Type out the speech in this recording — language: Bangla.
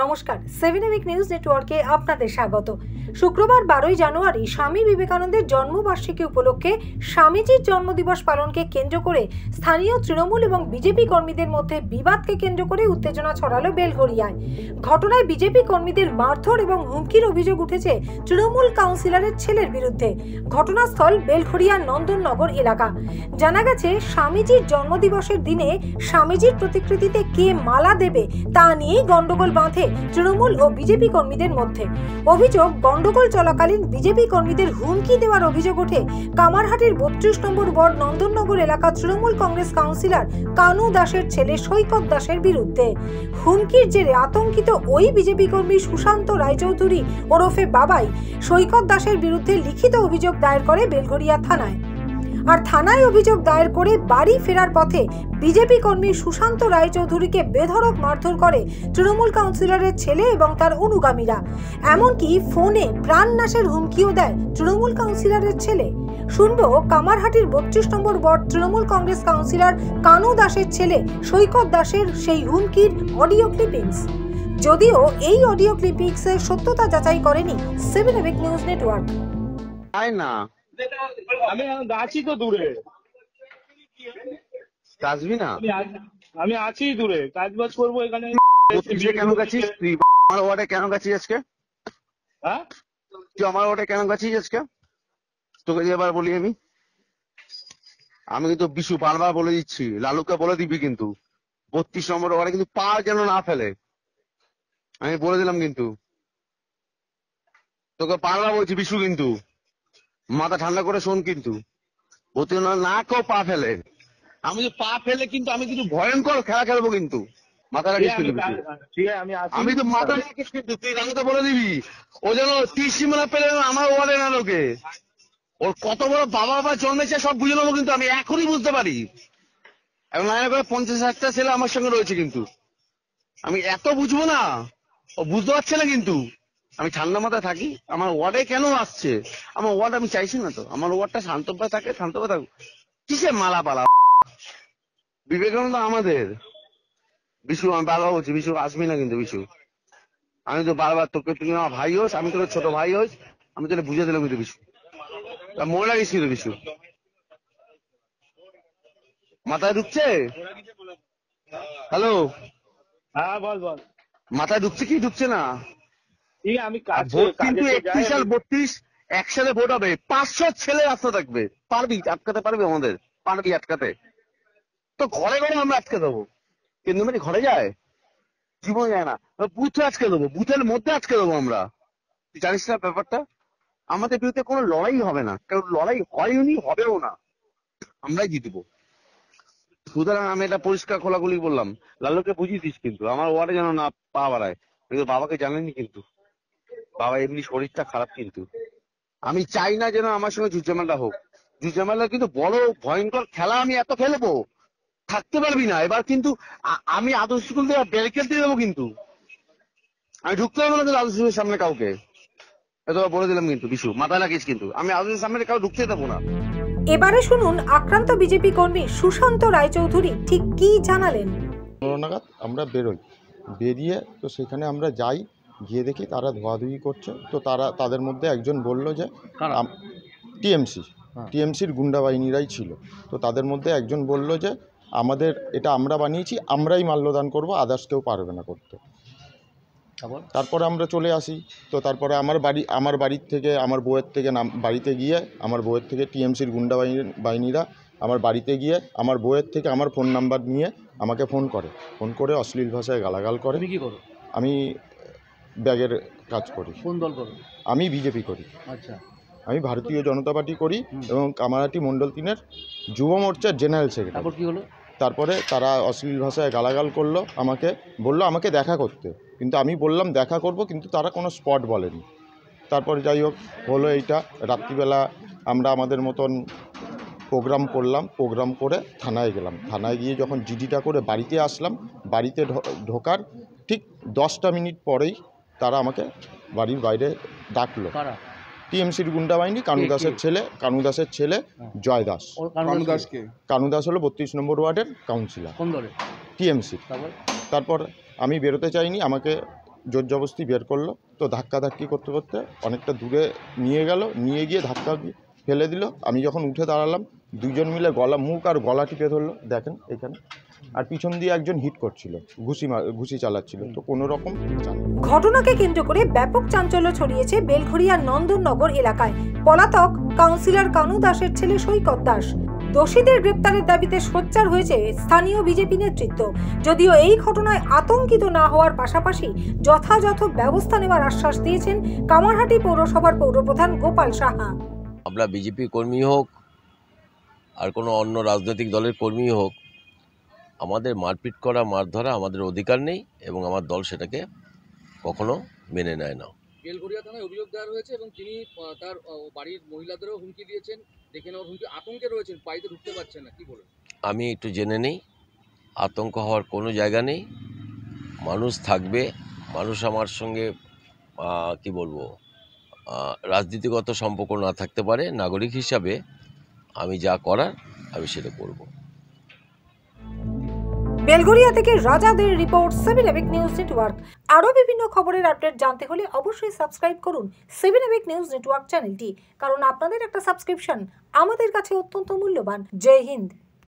নমস্কার, 7 উইক নিউজ নেটওয়ার্কে আপনাদের স্বাগত। শুক্রবার 12 জানুয়ারি স্বামী বিবেকানন্দের জন্মবার্ষিকী উপলক্ষে স্বামীজির জন্মদিবস পালনকে কেন্দ্র করে স্থানীয় তৃণমূল এবং বিজেপি কর্মীদের মধ্যে বিবাদকে কেন্দ্র করে উত্তেজনা ছড়ালো বেলঘরিয়ায়। ঘটনায় বিজেপি কর্মীদের মারধর এবং হুমকির অভিযোগ উঠেছে তৃণমূল কাউন্সিলরের ছেলের বিরুদ্ধে। ঘটনাস্থল বেলঘরিয়ার নন্দননগর এলাকা। জানা গেছে, স্বামীজির জন্মদিবসের দিনে স্বামীজির প্রতিকৃতিতে কে মালা দেবে তা নিয়েই গন্ডগোল বাঁধে তৃণমূল ও বিজেপি কর্মীদের মধ্যে। অভিযোগ, গন্ডগোল চলাকালীন বিজেপি কর্মীদের হুমকি দেওয়ার অভিযোগ ওঠে কামারহাটির 32 নম্বর ওয়ার্ড নন্দননগর এলাকার তৃণমূল কংগ্রেস কাউন্সিলর কানু দাসের ছেলে সৈকত দাসের বিরুদ্ধে। হুমকির জেরে আতঙ্কিত ওই বিজেপি কর্মী সুশান্ত রায়চৌধুরী ওরফে বাবাই সৈকত দাসের বিরুদ্ধে লিখিত অভিযোগ দায়ের করে বেলঘরিয়া থানায়। আর থানায় অভিযোগ দায়ের করে বাড়ি ফেরার পথে বিজেপি কর্মী সুশান্ত রায়চৌধুরীকে বেধড়ক মারধর করে তৃণমূল কাউন্সিলরের ছেলে এবং তার অনুগামীরা। এমনকি ফোনে প্রাণনাশের হুমকিও দেয় তৃণমূল কাউন্সিলরের ছেলে। শুনবো কামারহাটির 32 নম্বর ওয়ার্ড তৃণমূল কংগ্রেস কাউন্সিলর কানু দাসের ছেলে সৈকত দাসের সেই হুমকির অডিও ক্লিপিংস। যদিও এই অডিও ক্লিপিংসের সত্যতা যাচাই করেনি 7 উইক নিউজ নেটওয়ার্ক। না, আমি আছি তো দূরে। আসবি না? আমি আছি দূরে, কাজ বাজ করবো এখানে। কেন গেছিস তুই আমার ওয়ার্ডে? কেন গেছিস আজকে? হ্যাঁ, তুই আমার ওয়ার্ডে কেন গেছিস আজকে? তোকে এবার বলি আমি কিন্তু বিশু বারবার বলে দিচ্ছি, লালুকে বলে দিবি কিন্তু 32 নম্বর ওয়ার্ডে কিন্তু পা যেন না ফেলে। আমি বলে দিলাম কিন্তু, তোকে বারবার বলছি বিশু, কিন্তু মাথা ঠান্ডা করে শোন, কিন্তু না কেউ পা ফেলে। আমি যদি পা ফেলে কিন্তু আমি কিন্তু ভয়ঙ্কর খেলা খেলবো, কিন্তু মাথা রাখিস কিন্তু। আমি তো মাথা রাখিস কিন্তু, তুই রানুকে বলে দিবি ও যেন 30 সীমানা পেলে আমার ওয়ার্ডে না লোকে। ওর কত বড় বাবা বাবা জন্মেছে সব বুঝে নেবো, কিন্তু আমি এখনই বুঝতে পারি। এখন লাইনে করে 50,000টা ছেলে আমার সঙ্গে রয়েছে, কিন্তু আমি এত বুঝবো না, ও বুঝতে পারছে না। কিন্তু আমি ঠান্ডা মাথায় থাকি। আমার ওয়ার্ডে কেন আসছে? আমার ওয়ার্ড আমি চাইছি না তো, আমার ওয়ার্ডটা শান্তভাবে থাকে, শান্তভাবে থাকুক। কিসে মালা পালা? বিবেকানন্দ আমাদের। বিশু আমি বারবার বলছি, বিশু আসবি না কিন্তু। বিশু আমি তো বারবার তোকে, তুই আমার ভাই হোস, আমি তোর ছোট ভাই হোস, আমি তোকে বুঝে দিলাম কিন্তু। বিশু মনে লাগিস কিন্তু। বিশু মাথায় ঢুকছে? হ্যালো, হ্যাঁ বল বল। মাথায় ঢুকছে কি ঢুকছে না? আমি ভোট কিন্তু 31 সাল 32 একসাথে ভোট হবে। 500 ছেলে রাস্তা থাকবে। পারবি আটকাতে? পারবি আমাদের? পারবি আটকাতে? তো ঘরে ঘরে আমরা আটকে দেবো। কিন্তু মানে ঘরে যায়? জীবন যায় না। বুথে আটকে দেবো, বুথের মধ্যে আটকে দেবো আমরা। তুই জানিস না ব্যাপারটা? আমাদের বিরুদ্ধে কোনো লড়াই হবে না, কারণ লড়াই হয়নি, হবেও না। আমরাই জিতবো। সুতরাং আমি এটা পরিষ্কার খোলাখুলি বললাম। লালুকে বুঝিয়ে দিস কিন্তু, আমার ওয়ার্ডে যেন না পা বাড়ায়। কিন্তু বাবাকে জানেনি কিন্তু, বাবা এমনি শরীরটা খারাপ। কিন্তু আমি চাই না যেন আমার সঙ্গে ঝুঁঝামেলা হোক। ঝুঁঝামেলা কিন্তু বড় ভয়ঙ্কর খেলা আমি এত খেলবো, থাকতে পারবি না। এবার কিন্তু আমি আদর্শ স্কুল থেকে ব্যারিকেড দিয়ে দেবো, কিন্তু আমি ঢুকতে পারবো না আদর্শ স্কুলের সামনে কাউকে। এত বলে দিলাম কিন্তু। বিশু মাথায় লাগিস কিন্তু, আমি আদর্শের সামনে কাউ ঢুকতে দেবো না। এবারে শুনুন আক্রান্ত বিজেপি কর্মী সুশান্ত রায়চৌধুরী ঠিক কি জানালেন। নাগাদ আমরা বেরোই, বেরিয়ে তো সেখানে আমরা যাই, গিয়ে দেখি তারা ধোয়াধুয়ি করছে। তো তাদের মধ্যে একজন বলল যে টিএমসির গুন্ডা বাহিনীরাই ছিল। তো তাদের মধ্যে একজন বলল যে আমাদের এটা আমরা বানিয়েছি, আমরাই মাল্যদান করব, আদার্স কেউ পারবে না করতে। তারপরে আমরা চলে আসি। তো তারপরে আমার বাড়ির থেকে, আমার বউয়ের থেকে বাড়িতে গিয়ে, আমার বউয়ের থেকে টিএমসির গুন্ডা বাহিনীরা আমার বাড়িতে গিয়ে আমার বউয়ের থেকে আমার ফোন নাম্বার নিয়ে আমাকে ফোন করে অশ্লীল ভাষায় গালাগাল করে। কি করো? আমি ব্যাগের কাজ করি। কোন দল করো? আমি বিজেপি করি। আচ্ছা, আমি ভারতীয় জনতা পার্টি করি এবং কামারহাটি মণ্ডল 3-এর যুব মোর্চার জেনারেল সেক্রেটারি। তারপর কি হলো? তারপরে তারা অশ্লীল ভাষায় গালাগাল করলো, বললো আমাকে দেখা করতে। কিন্তু আমি বললাম দেখা করব, কিন্তু তারা কোনো স্পট বলেনি। তারপরে যাই হোক হলো এইটা। রাত্রিবেলা আমরা আমাদের মতন প্রোগ্রাম করলাম, প্রোগ্রাম করে থানায় গেলাম। থানায় গিয়ে যখন জিডিটা করে বাড়িতে আসলাম, বাড়িতে ঢোকার ঠিক 10টা মিনিট পরেই তারা আমাকে বাড়ির বাইরে ডাকলো। টিএমসির গুন্ডা বাহিনী, কানু দাসের ছেলে জয় দাস। কানু দাস হলো 32 নম্বর ওয়ার্ডের কাউন্সিলর, টিএমসি। তারপর আমি বেরোতে চাইনি, আমাকে জোর জবরদস্তি বের করলো, তো ধাক্কাধাক্কি করতে করতে অনেকটা দূরে নিয়ে গেল, নিয়ে গিয়ে ধাক্কা দিয়ে ফেলে দিল। আমি যখন উঠে দাঁড়ালাম, দুজন মিলে মুখ আর গলা টিপে ধরলো, দেখেন এখানে। আর পিছন দিয়ে একজন হিট করছিল, ঘুষি চালাচ্ছিল, তো কোনো রকম ঘটনাকে কেন্দ্র করে ব্যাপক চাঞ্চল্য ছড়িয়েছে বেলঘড়িয়ার নন্দননগর এলাকায়। পলাতক কাউন্সিলর কানু দাসের ছেলে সৈকত দাস। দোষীদের গ্রেপ্তারের দাবিতে সোচ্চার হয়েছে স্থানীয় বিজেপি নেতৃত্ব। যদিও এই ঘটনায় আতঙ্কিত না হওয়ার পাশাপাশি যথাযথ ব্যবস্থা নেওয়ার আশ্বাস দিয়েছেন কামারহাটি পৌরসভার পৌরপ্রধান গোপাল সাহা। আমরা বিজেপি কর্মী হোক আর কোনো অন্য রাজনৈতিক দলের কর্মী হোক, আমাদের মারপিট করা, মার ধরা আমাদের অধিকার নেই এবং আমার দল সেটাকে কখনো মেনে নেয় না। বেলঘড়িয়া থানায় অভিযোগ দায়ের হয়েছে এবং তিনি তার বাড়ির মহিলাদেরও হুমকি দিয়েছেন, দেখে নেওয়ার হুমকি, আতঙ্কে রয়েছেন, বাড়িতে ঢুকতে পারছেন না, কি বলেন? আমি একটু জেনে নেই, আতঙ্ক হওয়ার কোনো জায়গা নেই। মানুষ থাকবে, মানুষ আমার সঙ্গে কি বলবো, রাজনীতিগত সম্পর্ক না থাকতে পারে। নাগরিক হিসাবে আমি যা করার আমি সেটা করব। বেলঘড়িয়া থেকে রাজাদের রিপোর্ট, 7 এবিক নিউজ নেটওয়ার্ক। আরও বিভিন্ন খবরের আপডেট জানতে হলে অবশ্যই সাবস্ক্রাইব করুন 7 এবিক নিউজ নেটওয়ার্ক চ্যানেলটি, কারণ আপনাদের একটা সাবস্ক্রিপশন আমাদের কাছে অত্যন্ত মূল্যবান। জয় হিন্দ।